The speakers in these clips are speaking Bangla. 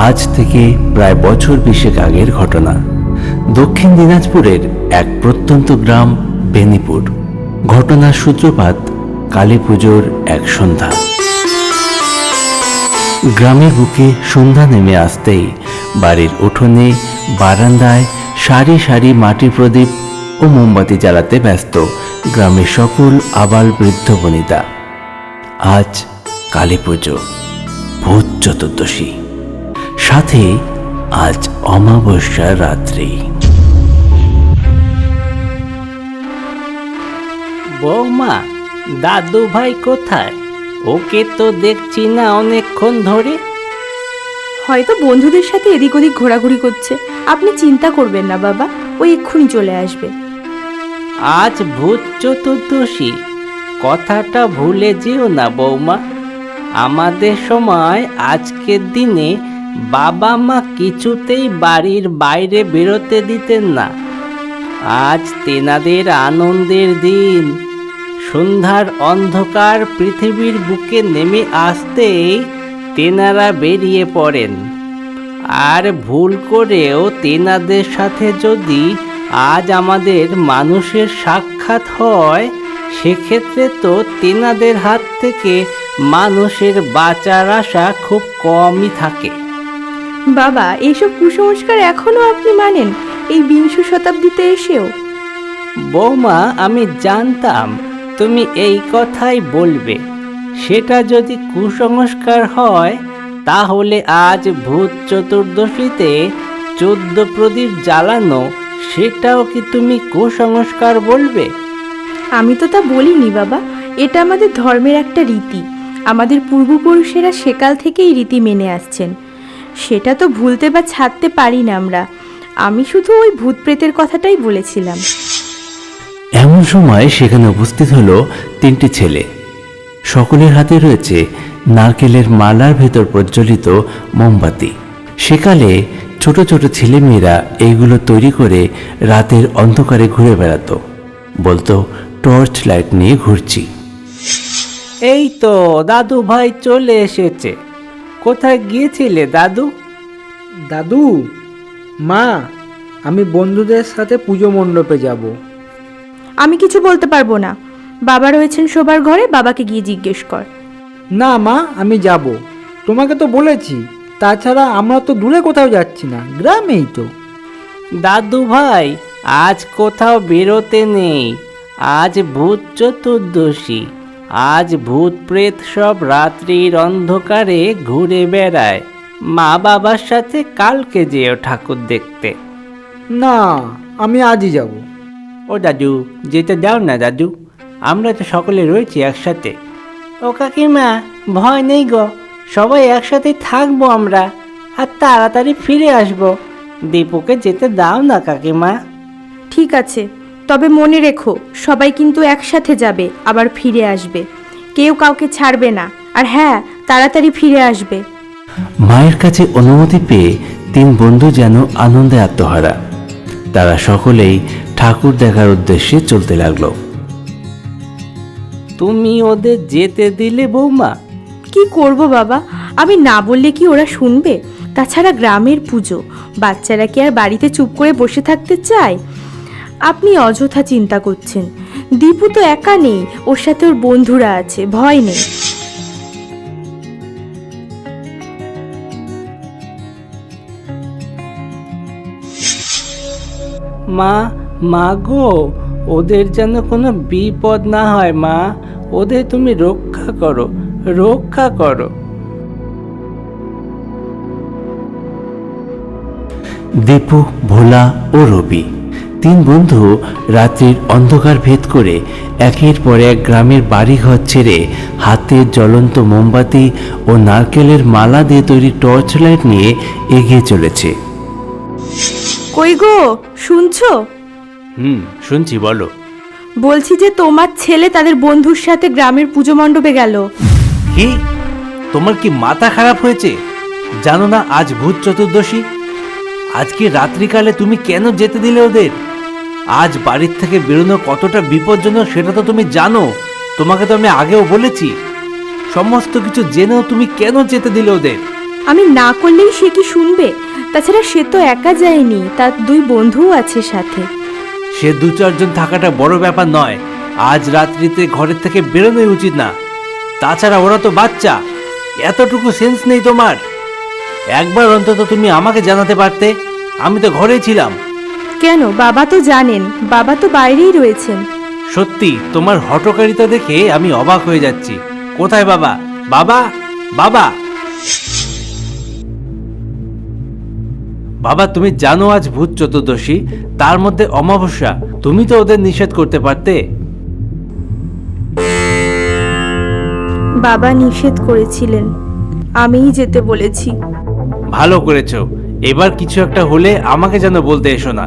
আজ থেকে প্রায় বছর 20 আগের ঘটনা। দক্ষিণ দিনাজপুরের এক প্রত্যন্ত গ্রাম বেনিপুর। ঘটনার সূত্রপাত কালী পুজোর এক সন্ধ্যা। গ্রামের বুকে সন্ধ্যা নেমে আসতেই বাড়ির উঠোনে বারান্দায় সারি সারি মাটির প্রদীপ ও মোমবাতি জ্বালাতে ব্যস্ত গ্রামের সকল আবাল বৃদ্ধ বনিতা। আজ কালী পুজো, ভূত চতুর্দশী, সাথে আজ অমাবস্যার রাত্রি। বৌমা, দাদু ভাই কোথায়? ওকে তো দেখছি না অনেকক্ষণ ধরে। হয়তো বন্ধুদের সাথে এদিক ওদিক ঘোরাঘুরি করছে। আপনি চিন্তা করবেন না বাবা, ও এক্ষুনি চলে আসবে। আজ ভূত চতুর্দশী, কথাটা ভুলে যেও না বৌমা। আমাদের সময় আজকের দিনে বাবা মা কিছুতেই বাড়ির বাইরে বেরোতে দিতেন না। আজ তেনাদের আনন্দের দিন। সন্ধ্যার অন্ধকার পৃথিবীর বুকে নেমে আসতেই তেনারা বেরিয়ে পড়েন। আর ভুল করেও তেনাদের সাথে যদি আজ আমাদের মানুষের সাক্ষাৎ হয়, সেক্ষেত্রে তো তেনাদের হাত থেকে মানুষের বাঁচার আশা খুব কমই থাকে। বাবা, এইসব কুসংস্কার এখনো আপনি মানেন, এই 20 শতাব্দীতে এসেও? বৌমা, আমি জানতাম তুমি এই কথাই বলবে। সেটা যদি কুসংস্কার হয়, তাহলে আজ ভূত চতুর্দশীতে 14 প্রদীপ জ্বালানো, সেটাও কি তুমি কুসংস্কার বলবে? আমি তো তা বলিনি বাবা, এটা আমাদের ধর্মের একটা রীতি। আমাদের পূর্বপুরুষেরা সেকাল থেকেই রীতি মেনে আসছেন, সেটা তো ভুলতে বা ছাড়তে পারি না আমরা। আমি শুধু ওই ভূত প্রেতের কথাটাই বলেছিলাম। এমন সময় সেখানে উপস্থিত হলো 3টি ছেলে। সকলের হাতে রয়েছে নারকেলের মালার ভেতর প্রজ্বলিত মোমবাতি। সেকালে ছোট ছোট ছেলেমেয়েরা এইগুলো তৈরি করে রাতের অন্ধকারে ঘুরে বেড়াতো, বলতো টর্চ লাইট নিয়ে ঘুরছি। এই তো দাদু ভাই চলে এসেছে। কোথায় গিয়েছিলে দাদু? দাদু, মা, আমি বন্ধুদের সাথে পুজো মণ্ডপে যাব। আমি কিছু বলতে পারবো না। বাবা রয়েছেন শোবার ঘরে, বাবাকে গিয়ে জিজ্ঞেস কর। না মা, আমি যাব। তোমাকে তো বলেছি। তাছাড়া আমরা তো দূরে কোথাও যাচ্ছি না, গ্রামেই তো। দাদু ভাই, আজ কোথাও বেরোতে নেই। আজ ভূত চতুর্দশী। আজ ভূত প্রেত সব রাত্রির অন্ধকারে ঘুরে বেড়ায়। মা বাবার সাথে কালকে যেও ঠাকুর দেখতে। না, আমি আজই যাব। ও দাদু, যেতে দাও না দাদু, আমরা তো সকলে রয়েছি একসাথে। ও কাকিমা, ভয় নেই গো, সবাই একসাথে থাকবো আমরা, আর তাড়াতাড়ি ফিরে আসবো। দীপুকে যেতে দাও না কাকিমা। ঠিক আছে, তবে মনে রেখো, সবাই কিন্তু একসাথে যাবে, আবার ফিরে আসবে। কেউ কাউকে ছাড়বে না। আর হ্যাঁ, তাড়াতাড়ি ফিরে আসবে। মায়ের কাছে অনুমতি পেয়ে 3 বন্ধু যেন আনন্দে আত্মহারা। তারা সকলেই ঠাকুর দেখার উদ্দেশ্যে চলতে লাগলো। তুমি ওদের যেতে দিলে বৌমা? কি করব বাবা, আমি না বললে কি ওরা শুনবে? তাছাড়া গ্রামের পুজো, বাচ্চারা কি আর বাড়িতে চুপ করে বসে থাকতে চায়? আপনি অযথা চিন্তা করছেন। দীপু তো একা নেই, ওর সাথে ওর বন্ধুরা আছে, ভয় নেই। মা গো, ওদের যেন কোনো বিপদ না হয় মা। ওদের তুমি রক্ষা করো, রক্ষা করো। দীপু, ভোলা ও রবি 3 বন্ধু রাত্রির অন্ধকার ভেদ করে একের পর এক গ্রামের বাড়িঘর ছেড়ে হাতে জ্বলন্ত মোমবাতি ও নারকেলের মালা দিয়ে তৈরি টর্চ লাইট নিয়ে এগিয়ে চলেছে। কই গো, শুনছো? শুনছি, বলো। বলছি যে তোমার ছেলে তাদের বন্ধুর সাথে গ্রামের পুজো মণ্ডপে গেল। কি? তোমার কি মাথা খারাপ হয়েছে? জানো না আজ ভূত চতুর্দশী? আজকে রাত্রিকালে তুমি কেন যেতে দিলে ওদের? আজ বাড়ির থেকে বেরোনো কতটা বিপজ্জনক সেটা তো তুমি জানো। তোমাকে তো আমি আগেও বলেছি। সমস্ত কিছু জেনেও তুমি কেন যেতে দিলে ওদের? আমি না করলেই সে কি শুনবে? তাছাড়া সে তো একা যায়নি, তার দুই বন্ধুও আছে সাথে। সে 2-4 জন থাকাটা বড় ব্যাপার নয়। আজ রাত্রিতে ঘরের থেকে বেরোনোই উচিত না। তাছাড়া ওরা তো বাচ্চা, এতটুকু সেন্স নেই তোমার? একবার অন্তত তুমি আমাকে জানাতে পারতে, আমি তো ঘরেই ছিলাম। কেন, বাবা তো জানেন, বাবা তো বাইরেই রয়েছেন। সত্যি তোমার হঠকারিতা দেখে আমি অবাক হয়ে যাচ্ছি। কোথায় বাবা? বাবা, বাবা, বাবা, তুমি জানো আজ ভূত চতুর্দশী, তার মধ্যে অমাবস্যা। তুমি তো ওদের নিষেধ করতে পারতে। বাবা নিষেধ করেছিলেন, আমিই যেতে বলেছি। ভালো করেছো। এবার কিছু একটা হলে আমাকে যেন বলতে এসো না।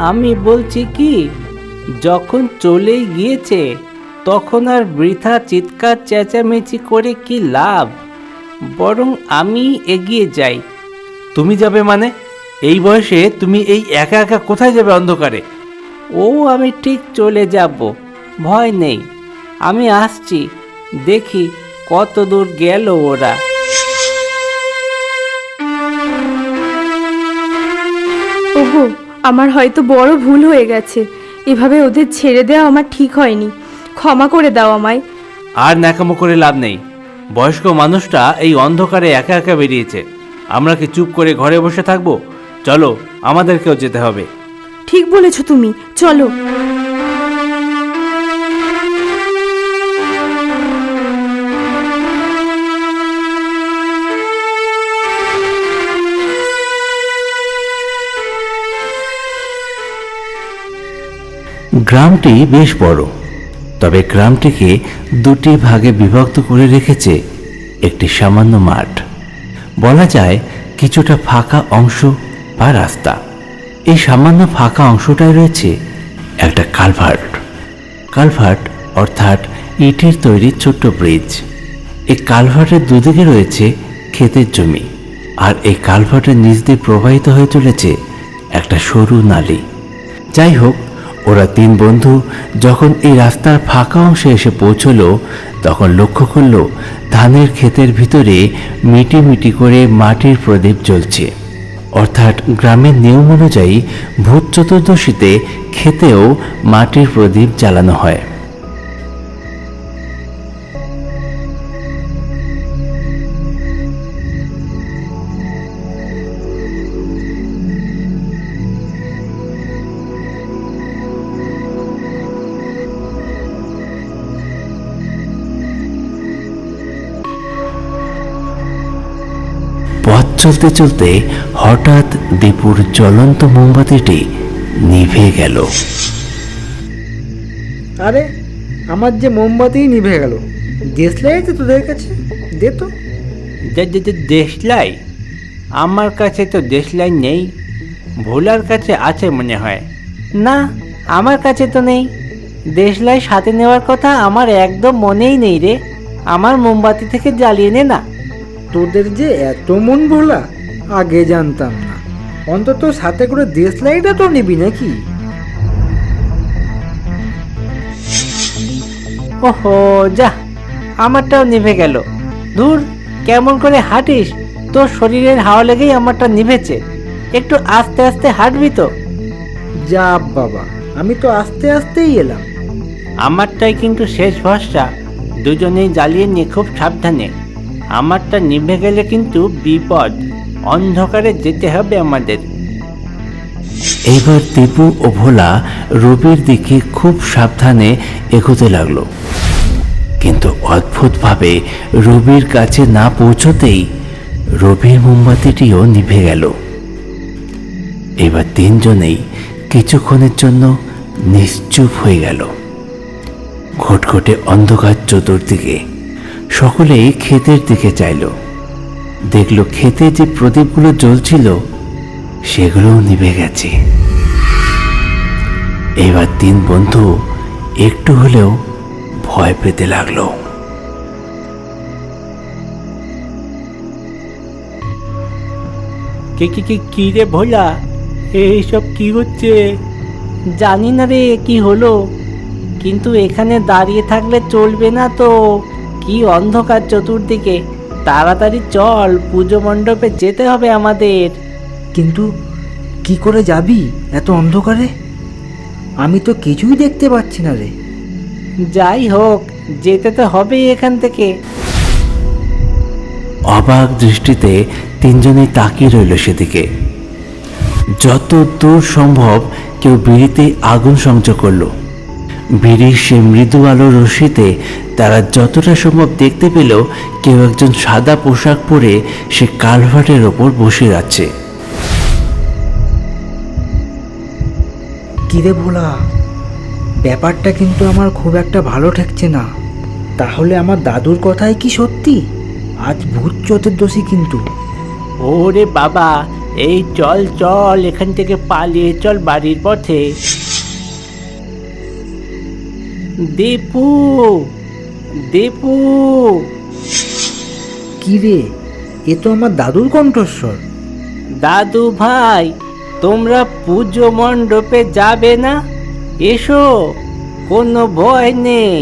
আমি বলছি কি, যখন চলেই গিয়েছে তখন আর বৃথা চিৎকার চেঁচামেচি করে কি লাভ? বরং আমি এগিয়ে যাই। তুমি যাবে মানে? এই বয়সে তুমি এই একা একা কোথায় যাবে অন্ধকারে? ও আমি ঠিক চলে যাব, ভয় নেই। আমি আসছি, দেখি কত দূর গেল ওরা। ওগো, আমার হয়তো বড় ভুল হয়ে গেছে। এভাবে ওদের ছেড়ে দেওয়া আমার ঠিক হয়নি, ক্ষমা করে দাও আমায়। আর ন্যাকামো করে লাভ নেই। বয়স্ক মানুষটা এই অন্ধকারে একা একা বেরিয়েছে। আমরা কি চুপ করে ঘরে বসে থাকবো? চলো, আমাদেরকেও যেতে হবে। ঠিক বলেছো তুমি, চলো। গ্রামটি বেশ বড়, তবে গ্রামটিকে 2টি ভাগে বিভক্ত করে রেখেছে একটি সামান্য মাঠ। বলা যায় কিছুটা ফাঁকা অংশ বা রাস্তা। এই সামান্য ফাঁকা অংশটায় রয়েছে একটা কালভার্ট। কালভার্ট অর্থাৎ ইটের তৈরি ছোট্ট ব্রিজ। এই কালভার্টের দুদিকে রয়েছে ক্ষেতের জমি, আর এই কালভার্টের নিচ দিয়ে প্রবাহিত হয়ে চলেছে একটা সরু নালী। যাই হোক, ওরা 3 বন্ধু যখন এই রাস্তার ফাঁকা অংশে এসে পৌঁছলো, তখন লক্ষ্য করলো ধানের ক্ষেতের ভিতরে মিটি মিটি করে মাটির প্রদীপ জ্বলছে। অর্থাৎ গ্রামের নিয়ম অনুযায়ী ভূত চতুর্দশীতে ক্ষেতেও মাটির প্রদীপ জ্বালানো হয়। পথ চলতে চলতে হঠাৎ দীপুর জ্বলন্ত মোমবাতিটি নিভে গেল। আরে, আমার যে মোমবাতি নিভে গেল। দেশলাই আছে তোদের কাছে? দে তো। দেশলাই? আমার কাছে তো দেশলাই নেই। ভোলার কাছে আছে মনে হয়। না, আমার কাছে তো নেই। দেশলাই সাথে নেওয়ার কথা আমার একদম মনেই নেই রে। আমার মোমবাতি থেকে জ্বালিয়ে নে না। তোদের যে এত মন ভোলা, আগে জানতাম না। অন্তত সাথে করে দেশলাইটা তো নিবি নাকি? ওহো, যা, আমারটাও নিভে গেল। দূর, কেমন করে হাঁটিস? তোর শরীরের হাওয়া লেগেই আমারটা নিভেছে। একটু আস্তে আস্তে হাঁটবি তো। যা বাবা, আমি তো আস্তে আস্তেই এলাম। আমারটাই কিন্তু শেষ ভরসা। দুজনেই জ্বালিয়ে নিয়ে খুব সাবধানে। আমারটা নিভে গেলে কিন্তু বিপদ। অন্ধকারে যেতে হবে আমাদের। এইবার দীপু ও ভোলা রবির দিকে খুব সাবধানে এগোতে লাগলো। কিন্তু অদ্ভুতভাবে রবির কাছে না পৌঁছতেই রবির মোমবাতিটিও নিভে গেল। এবার 3 জনেই কিছুক্ষণের জন্য নিশ্চুপ হয়ে গেল। ঘটঘটে অন্ধকার চতুর্দিকে। সকলেই ক্ষেতের দিকে চাইল। দেখলো ক্ষেতে যে প্রদীপগুলো জ্বলছিল সেগুলোও নিভে গেছে। এবার 3 বন্ধু একটু হলেও ভয় পেতে লাগলো। কি রে ভোলা, এইসব কি হচ্ছে? জানি না রে কি হলো, কিন্তু এখানে দাঁড়িয়ে থাকলে চলবে না তো। কি অন্ধকার চতুর্দিকে, তাড়াতাড়ি চল, পুজো মণ্ডপে যেতে হবে আমাদের। কিন্তু কি করে যাবি এত অন্ধকারে? আমি তো কিছুই দেখতে পাচ্ছি না রে। যাই হোক, যেতে তো হবেই এখান থেকে। অবাক দৃষ্টিতে তিনজনেই তাকিয়ে রইল সেদিকে। যত দূর সম্ভব কেউ বিড়িতে আগুন সংযোগ করলো। বিড়ির সে মৃদু আলো রশ্মিতে তারা যতটা সম্ভব দেখতে পেল কেউ একজন সাদা পোশাক পরে সে কালভার্টের ওপর বসে আছে। কিরে ভোলা, ব্যাপারটা কিন্তু আমার খুব একটা ভালো ঠেকছে না। তাহলে আমার দাদুর কথাই কি সত্যি? আজ ভূত চতুর্দশী কিন্তু। ওরে বাবা, এই চল চল, এখান থেকে পালিয়ে চল বাড়ির পথে। দীপু, দীপু। কিরে, এ তো আমার দাদুর কণ্ঠস্বর। দাদু ভাই, তোমরা পুজো মণ্ডপে যাবে না? এসো, কোনো ভয় নেই,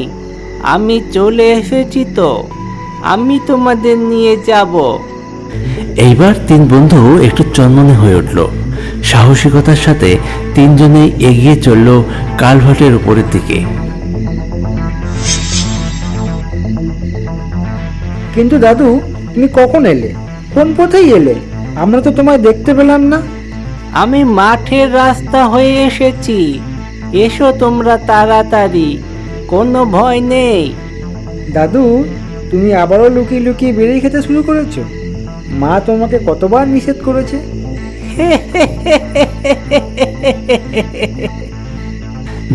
আমি চলে এসেছি তো, আমি তোমাদের নিয়ে যাব। এইবার তিন বন্ধু একটু চনমনে হয়ে উঠল। সাহসিকতার সাথে তিনজনেই এগিয়ে চলল কালভার্টের উপরের দিকে। কিন্তু দাদু, তুমি কখন এলে? কোন পথেই এলে? আমরা তো তোমায় দেখতে পেলাম না। আমি মাঠের রাস্তা হয়ে এসেছি, এসো তোমরা তাড়াতাড়ি, কোনো ভয় নেই। দাদু, তুমি আবারও লুকিয়ে লুকিয়ে বিড়ি খেতে শুরু করেছো? মা তোমাকে কতবার নিষেধ করেছে?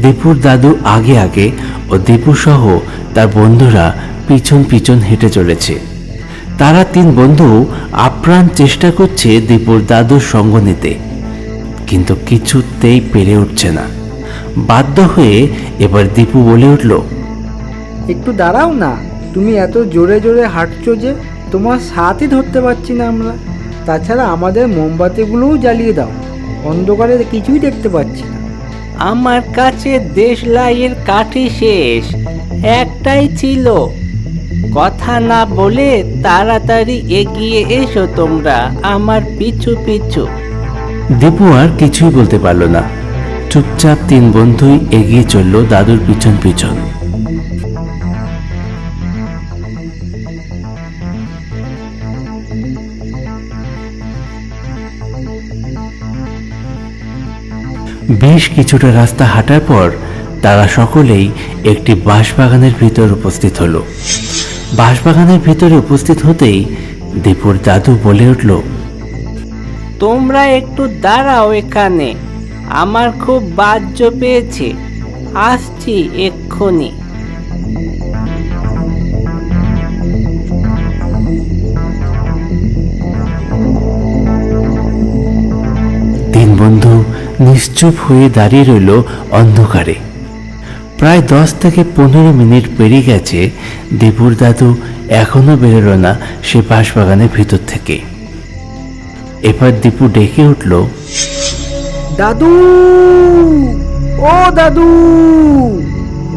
দীপুর দাদু আগে আগে ও দীপু সহ তার বন্ধুরা পিছন পিছন হেঁটে চলেছে। তারা তিন বন্ধু আপ্রাণ চেষ্টা করছে দীপুর দাদুর সঙ্গ নিতে, কিন্তু কিছুতেই পেরে উঠছে না। বাধ্য হয়ে এবার দীপু বলে উঠল, একটু দাঁড়াও না, তুমি এত জোরে জোরে হাঁটছো যে তোমার সাথই ধরতে পারছি না আমরা। তাছাড়া আমাদের মোমবাতিগুলোও জ্বালিয়ে দাও, অন্ধকারে কিছুই দেখতে পাচ্ছি না। আমার কাছে দেশলাইয়ের কাঠি শেষ, একটাই ছিল। কথা না বলে তাড়াতাড়ি এগিয়ে এসো তোমরা আমার পিছু পিছু। দীপু আর কিছুই বলতে পারল না। চুপচাপ তিন বন্ধুই এগিয়ে চলল দাদুর পিছন পিছন। বেশ কিছুটা রাস্তা হাঁটার পর তারা সকলেই একটি বাঁশবাগানের ভিতর উপস্থিত হলো। বাঁশবাগানের ভিতরে উপস্থিত হতেই দীপুর দাদু বলে উঠল, তোমরা একটু দাঁড়াও এখানে, আমার খুব বাজ্য পেয়েছে, আসছি এক্ষুনি। তিন বন্ধু নিশ্চুপ হয়ে দাঁড়িয়ে রইল অন্ধকারে। প্রায় 10 থেকে 15 মিনিট পেরিয়ে গেছে, দীপুর দাদু এখনো বেরোলো না সে বাঁশবাগানের ভিতর থেকে। এবার দীপু ডেকে উঠল, দাদু, ও দাদু,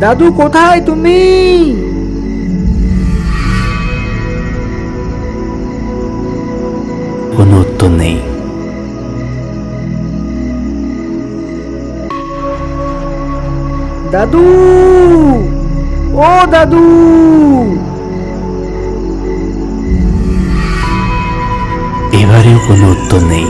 দাদু কোথায় তুমি? কোনো উত্তর নেই। দাদু, ও দাদু। এবারেও কোনো উত্তর নেই।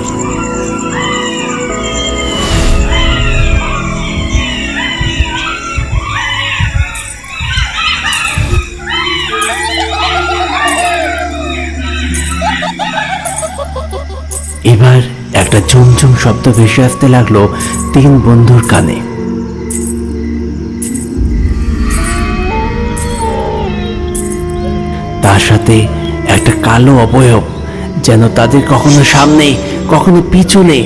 এবার একটা ঝুমঝুম শব্দ ভেসে আসতে লাগলো তিন বন্ধুর কানে। তার সাথে একটা কালো অবয়ব যেন তাদের কখনো সামনে কখনো পিছনে,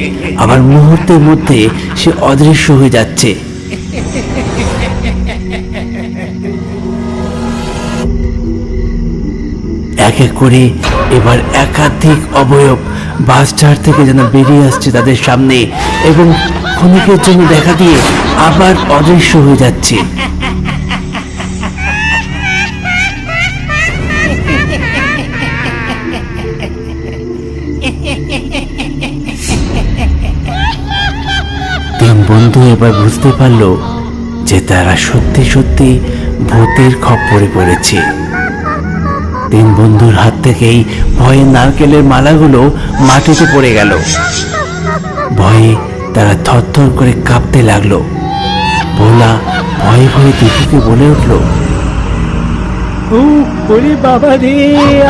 আবার মুহূর্তের মধ্যে সে অদৃশ্য হয়ে যাচ্ছে। এক এক করে এবার একাধিক অবয়ব বাস ছাড় থেকে যেন বেরিয়ে আসছে তাদের সামনে এবং ক্ষণিকের জন্য দেখা দিয়ে আবার অদৃশ্য হয়ে যাচ্ছে। বন্ধু এবার বুঝতে পারল যে তারা সত্যি সত্যি ভূতের খপ্পরে পড়েছে। তিন বন্ধুর হাত থেকেই ভয়ে নারকেলের মালাগুলো মাটিতে পড়ে গেল। ভয়ে তারা থরথর করে কাঁপতে লাগলো। ভোলা ভয়ে ভয়ে দীপুকে বলে উঠল, ওরে বাবা রে,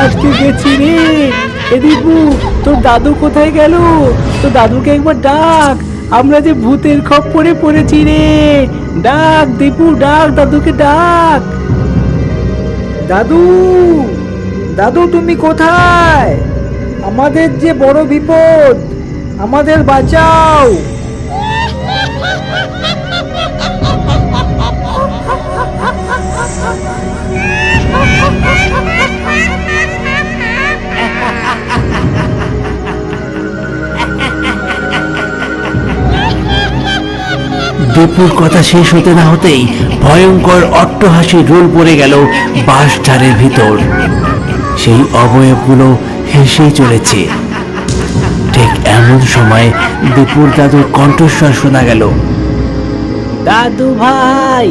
আজকে গেছি রে। এ দীপু, তোর দাদু কোথায় গেল? তোর দাদুকে একবার ডাক, আমরা যে ভূতের খপ্পরে পড়েছি রে। ডাক দীপু, ডাক দাদুকে ডাক। দাদু, দাদু তুমি কোথায়? আমাদের যে বড় বিপদ, আমাদের বাঁচাও। দীপুর কথা শেষ হতে না হতেই ভয়ঙ্কর অট্টহাসির রোল পড়ে গেল বাঁশঝাড়ের ভিতর। সেই অবয়বগুলো হেসেই চলেছে। ঠিক এমন সময় দীপুর দাদুর কণ্ঠস্বর শোনা গেল, দাদু ভাই,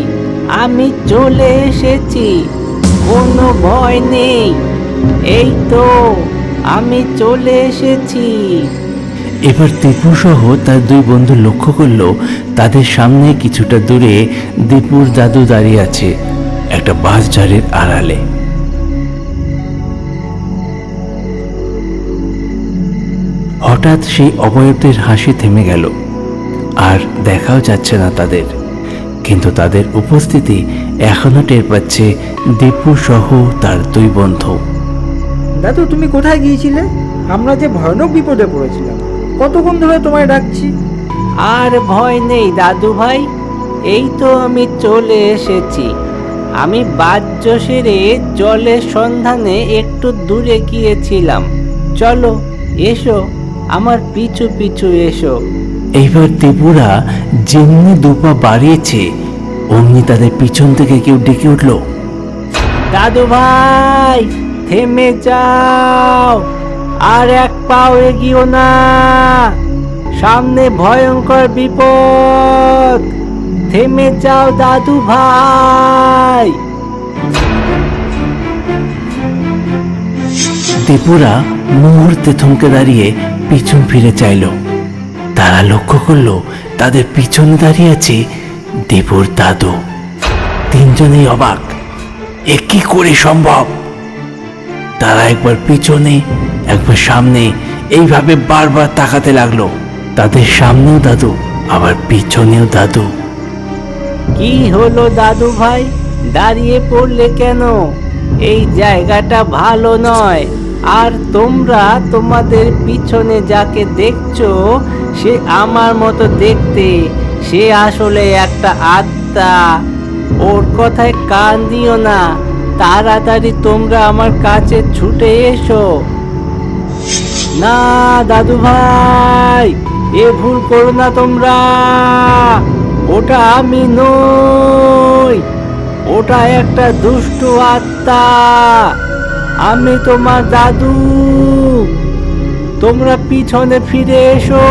আমি চলে এসেছি, কোনো ভয় নেই। এই তো আমি চলে এসেছি। এবার দীপু সহ তার দুই বন্ধু লক্ষ্য করলো তাদের সামনে কিছুটা দূরে দীপুর দাদু দাঁড়িয়ে আছে একটা বাঁশঝাড়ের আড়ালে। হঠাৎ সেই অবয়বদের হাসি থেমে গেল, আর দেখাও যাচ্ছে না তাদের। কিন্তু তাদের উপস্থিতি এখনো টের পাচ্ছে দীপু সহ তার দুই বন্ধু। দাদু তুমি কোথায় গিয়েছিলে? আমরা যে ভয়ানক বিপদে পড়েছিলাম, কতক্ষণ ধরে তোমায় ডাকছি। আর ভয় নেই দাদু ভাই, এই তো আমি চলে এসেছি। আমি বাহ্য সেরে জলের সন্ধানে একটু দূরে গিয়েছিলাম। চলো, এসো, আমার পিছু পিছু এসো। এইবার ত্রিপুরা যেমনি দুপা বাড়িয়েছে অমনি তাদের পিছন থেকে কেউ ডেকে উঠল, দাদু ভাই, থেমে যাও, আর এক পাও এগিয়েও না, সামনে ভয়ঙ্কর বিপদ। থেমে যাও দাদু ভাই। ত্রিপুরা মুহূর্তে থমকে দাঁড়িয়ে পিছন ফিরে চাইল। তারা লক্ষ্য করলো তাদের পিছনে দাঁড়িয়ে আছে দেবুর দাদু। তিনজনেই অবাক, এ কি করে সম্ভব? তারা একবার পিছনে একবার সামনে এইভাবে বারবার তাকাতে লাগলো। তাদের সামনেও দাদু, আবার পিছনেও দাদু। কি হলো দাদু ভাই, দাঁড়িয়ে পড়লে কেন? এই জায়গাটা ভালো নয়। আর তোমরা তোমাদের পিছনে যাকে দেখছো সে আমার মতো দেখতে। সে আসলে একটা আত্মা। ওর কথায় কান দিও না। তাড়াতাড়ি তোমরা আমার কাছে ছুটে এসো। না দাদু ভাই, এ ভুল করো না তোমরা। ওটা আমি নই, ওটা একটা দুষ্ট আত্মা। আমি তোমার দাদু। তোমরা পিছনে ফিরে এসো।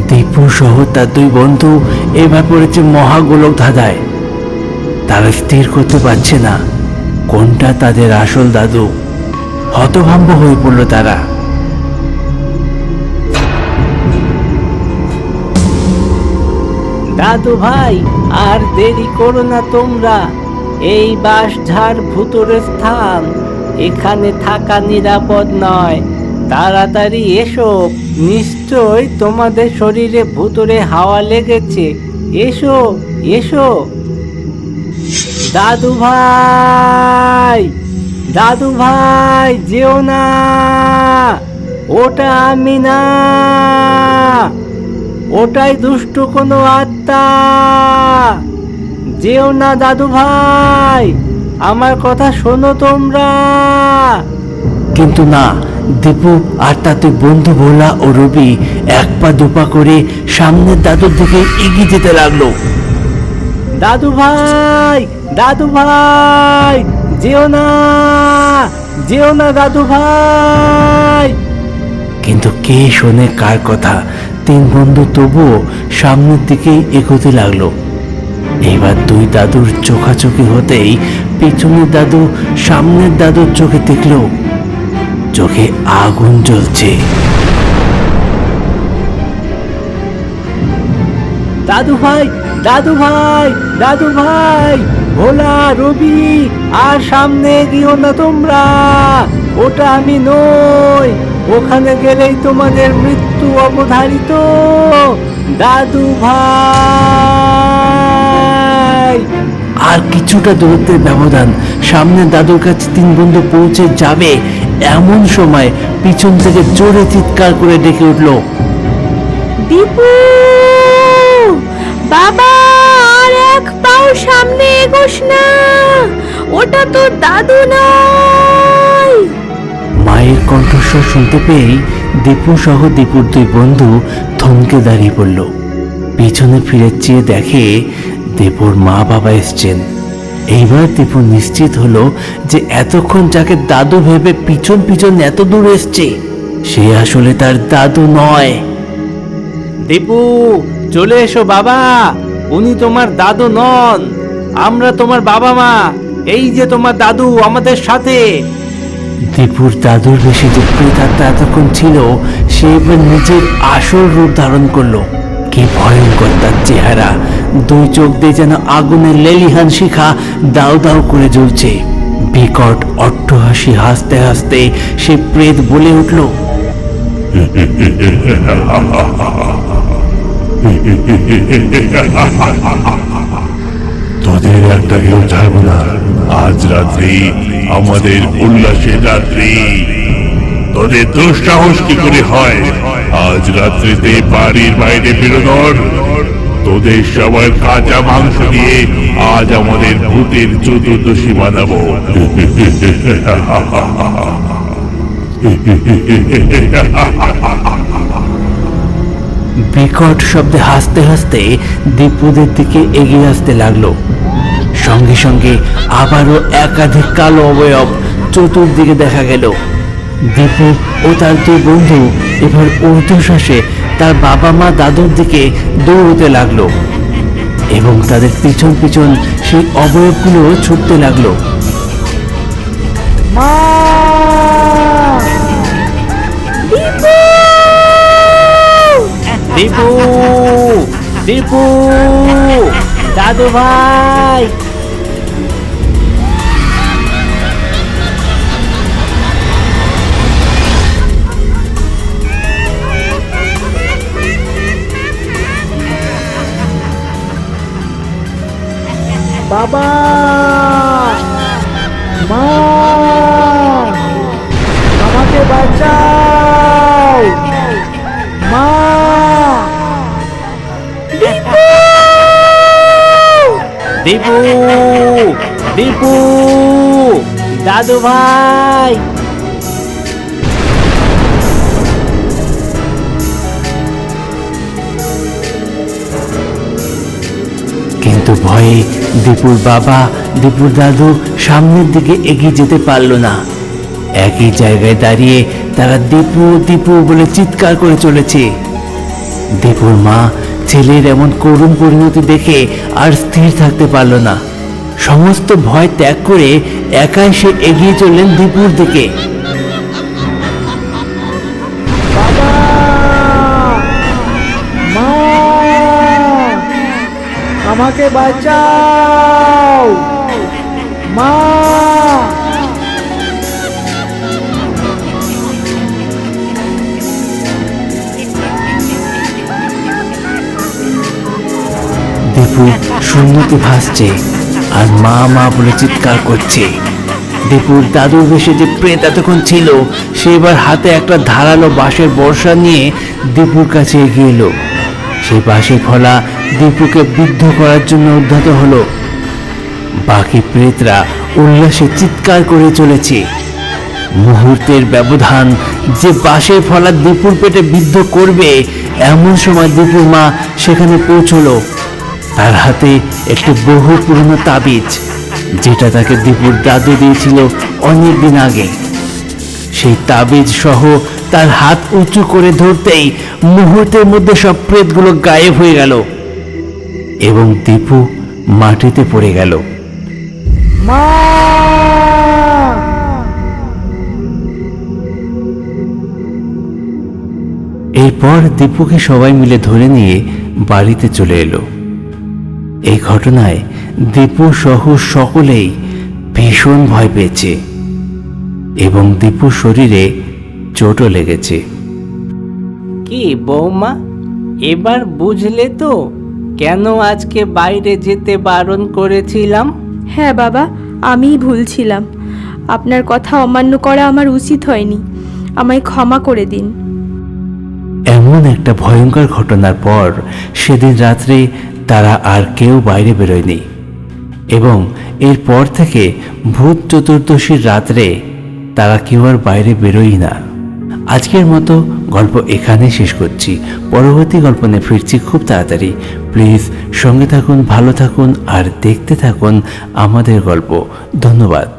দীপু সহ তার দুই বন্ধু এবার পড়েছে মহাগোলক ধাঁধায়। তারা স্থির করতে পারছে না কোনটা তাদের আসল দাদু। হতভম্ব হয়ে পড়ল তারা। দাদু ভাই, আর দেরি করো না তোমরা। এই বাঁশঝাড় ভূতুরের স্থান, এখানে থাকা নিরাপদ নয়। তাড়াতাড়ি এসো, নিশ্চয় তোমাদের শরীরে ভূতুরে হাওয়া লেগেছে। এসো এসো। দাদু ভাই, দাদু ভাই, যেও না, ওটা আমি না, ওটাই দুষ্ট কোনো আত্মা। যেও না দাদু ভাই, আমার কথা শোনো তোমরা। কিন্তু না, দীপু আর তার দুই বন্ধু ভোলা ও রবি এক পা দুপা করে সামনের দাদুর দিকে এগিয়ে যেতে লাগলো। দাদু ভাই, দাদু ভাই, যেও না, যেও না দাদু ভাই। কিন্তু কে শোনে কার কথা? তিন বন্ধু তবুও সামনের দিকেই এগোতে লাগলো। এবার দুই দাদুর চোখাচোখি হতেই পিছনের দাদু সামনের দাদুর চোখে দেখল চোখে আগুন জ্বলছে। দাদু ভাই, দাদু ভাই, দাদু ভাই, ভোলা, রবি, আর সামনে এগিও না তোমরা, ওটা আমি নই, ওখানে গেলেই তোমাদের মৃত্যু অবধারিত। দাদু ভাই! আর কিছুটা দূরত্বের ব্যবধান, সামনে দাদুর কাছে তিন বন্ধু পৌঁছে যাবে এমন সময় পিছন থেকে জোরে চিৎকার করে ডেকে উঠল, দীপু, বাবা, আর এক পাও সামনে এগোস না, ওটা তোর দাদু নয়। মায়ের কণ্ঠস্বর শুনতে পেয়েই দীপু সহ দীপুর দুই বন্ধু থমকে দাঁড়িয়ে পড়ল। পিছনে ফিরে চেয়ে দেখে দীপুর মা বাবা এসছেন। এইবার দীপু নিশ্চিত হলো যে এতক্ষণ যাকে দাদু ভেবে পিছন পিছন এত দূর এসছে সে আসলে তার দাদু নয়। দীপু, চলে এসো বাবা, উনি তোমার দাদু নন, আমরা তোমার বাবা মা। এই যে তোমার দাদু আমাদের সাথে। দীপুর দাদুর বেশি যে প্রেতাত্মা এতক্ষণ ছিল সে এবার নিজের আসল রূপ ধারণ করলো। কি ভয়ঙ্কর তার চেহারা, দুই চোখ দিয়ে যেন আগুনের লেলিহান শিখা দাউ দাউ করে জ্বলছে। বিকট অট্টহাসি হাসতে হাসতে সে প্রেত বলে উঠল, তোদের একটা কেউ ছাড়বো না। আজ রাত্রি আমাদের উল্লাসের রাত্রি। তোদের দুঃসাহস কি করে হয় আজ রাত্রিতে বাড়ির বাইরে বেরোনোর? তোদের সবার কাঁচা মাংস দিয়ে আজ আমাদের ভূতের চতুর্দশী বানাবো। বিকট শব্দে হাসতে হাসতে দীপুদের দিকে এগিয়ে আসতে লাগলো। সঙ্গে সঙ্গে আবারও একাধিক কালো অবয়ব চতুর্দিকে দেখা গেল। দীপু ও তার দুই বন্ধু এবার ঊর্ধ্বশ্বাসে তার বাবা মা দাদুর দিকে দৌড়তে লাগলো এবং তাদের পিছন পিছন সেই অবয়বগুলো ছুটতে লাগলো। দীপু, দীপু, দাদু ভাই! বাবা, মা, আমাকে বাঁচাও, মা! দীপু, দীপু, দাদু ভাই! কিন্তু ভয়ে দীপুর বাবা দীপুর দাদু সামনের দিকে এগিয়ে যেতে পারল না। একই জায়গায় দাঁড়িয়ে তারা দীপু দীপু বলে চিৎকার করে চলেছে। দীপুর মা ছেলের এমন করুণ পরিণতি দেখে আর স্থির থাকতে পারল না। সমস্ত ভয় ত্যাগ করে একাই সে এগিয়ে চললেন দীপুর দিকে। বাবা, মা, আমাকে বাঁচাও, মা! দীপু শূন্যতে ভাসছে আর মা মা বলে চিৎকার করছে। দীপুর দাদুর বেশে যে প্রেত এতক্ষণ ছিল সে এবার হাতে একটা ধারালো বাঁশের বর্ষা নিয়ে দীপুর কাছে এগিয়ে এলো। সেই বাঁশের ফলা দীপুকে বিদ্ধ করার জন্য উদ্যত হলো। বাকি প্রেতরা উল্লাসে চিৎকার করে চলেছে। মুহূর্তের ব্যবধান যে বাঁশের ফলা দীপুর পেটে বিদ্ধ করবে এমন সময় দীপুর মা সেখানে পৌঁছলো। তার হাতে একটি বহু পুরনো তাবিজ, যেটা তাকে দীপুর দাদু দিয়েছিল অনেক দিন আগে। সেই তাবিজ সহ তার হাত উঁচু করে ধরতেই মুহূর্তের মধ্যে সব প্রেতগুলো গায়েব হয়ে গেল এবং দীপু মাটিতে পড়ে গেল। মা! এরপর দীপুকে সবাই মিলে ধরে নিয়ে বাড়িতে চলে এলো। এই ঘটনায় দীপু সহ সকলেই ভীষণ ভয় পেয়েছে এবং দীপুর শরীরে চোটও লেগেছে। কি বৌমা, এবার বুঝলে তো কেন আজকে বাইরে যেতে বারণ করেছিলাম? হ্যাঁ বাবা, আমিই ভুল ছিলাম। আপনার কথা অমান্য করা আমার উচিত হয়নি। আমায় ক্ষমা করে দিন। এমন একটা ভয়ঙ্কর ঘটনার পর সেদিন রাত্রে তারা আর কেউ বাইরে বেরোয়নি এবং এরপর থেকে ভূত চতুর্দশীর রাত্রে তারা কেউ আর বাইরে বেরোই না। আজকের মতো গল্প এখানে শেষ করছি। পরবর্তী গল্প নিয়ে ফিরছি খুব তাড়াতাড়ি। প্লিজ সঙ্গে থাকুন, ভালো থাকুন আর দেখতে থাকুন আমাদের গল্প। ধন্যবাদ।